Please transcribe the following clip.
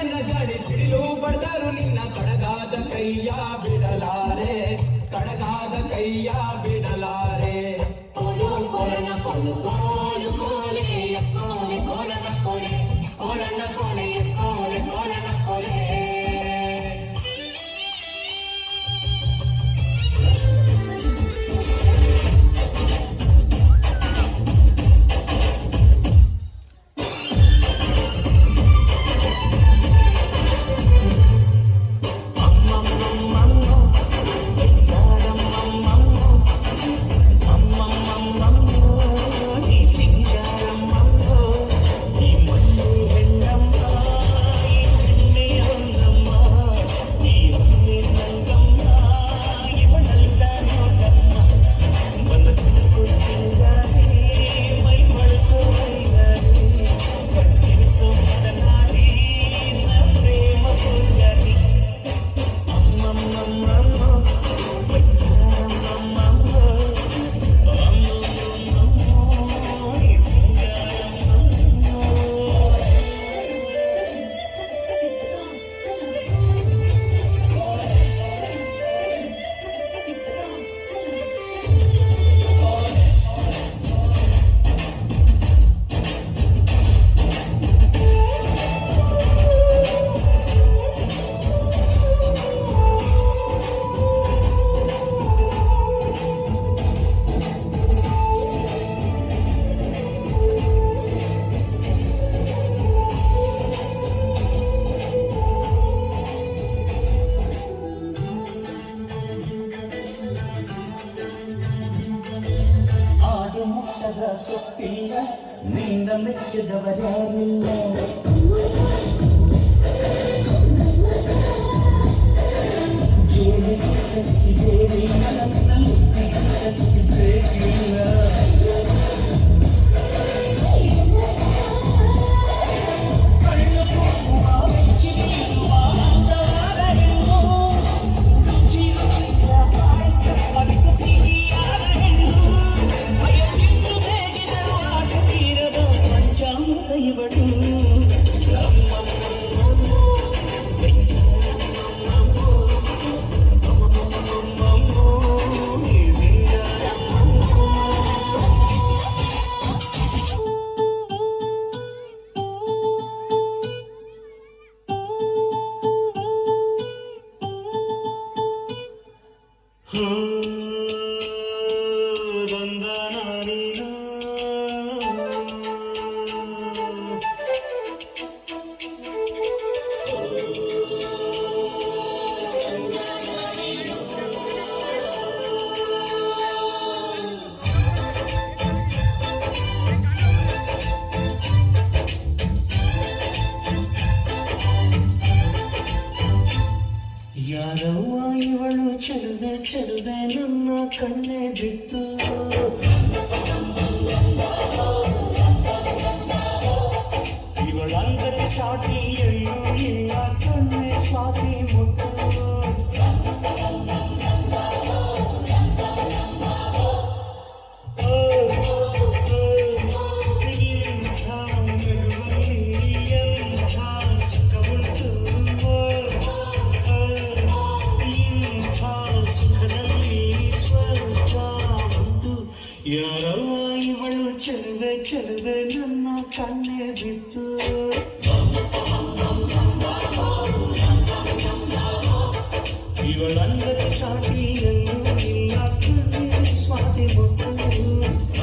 ನನ್ನ ಜಾಡಿ ಸಿಡಿಲು ಬಡ್ದರು ನಿನ್ನ ಕಡಗಾದ ಕೈಯ ಬಿಡಲಾರೆ ಕಡಗಾದ ಕೈಯ ಬಿಡಲಾರೆ ಕೋಲು ಕೋಲನ ಕೋಲು ಕೋಲು ಕೋಲೆ ಕೋಲೆ ಕೋಲನ ಕೋಲೆ ಕೋಲನ ಕೋಲೆ ಕೋಲೆ ಕೋಲನ ಕೋಲೆ ಸೊಪ್ಪಿಲ್ಲ ನಿನ್ನ ಮೆಚ್ಚದವರ್ಯಾರಿಲ್ಲ ಜೇನಿಗೆ ಕಸಿದೇವಿ ನನ್ನ ಮುತ್ತಿಗೆ ಕಸಿಬೇಕಿಲ್ಲ ಯಾರವ್ವ ಇವಳು ಚೆಲುವೆ ಚೆಲುವೆ ನನ್ನ ಕಣ್ಣೆ ಬಿತ್ತು ಇವಳಂದರೆ ಸಾಟಿ ಎಳ್ಳು ಇಲ್ಲ ಕಣ್ಣೆ ಸ್ವಾತಿ ಮುತ್ತು ಯಾರವ್ವ ಇವಳು ಚೆಲುವೆ ಚೆಲುವೆ ನನ್ನ ಕಣ್ಣೆ ಬಿತ್ತು ಇವಳಂದರೆ ಸಾಟಿ ಎಲ್ಲೂ ಇಲ್ಲ ಕಣ್ಣೆ ಸ್ವಾತಿ ಮುತ್ತು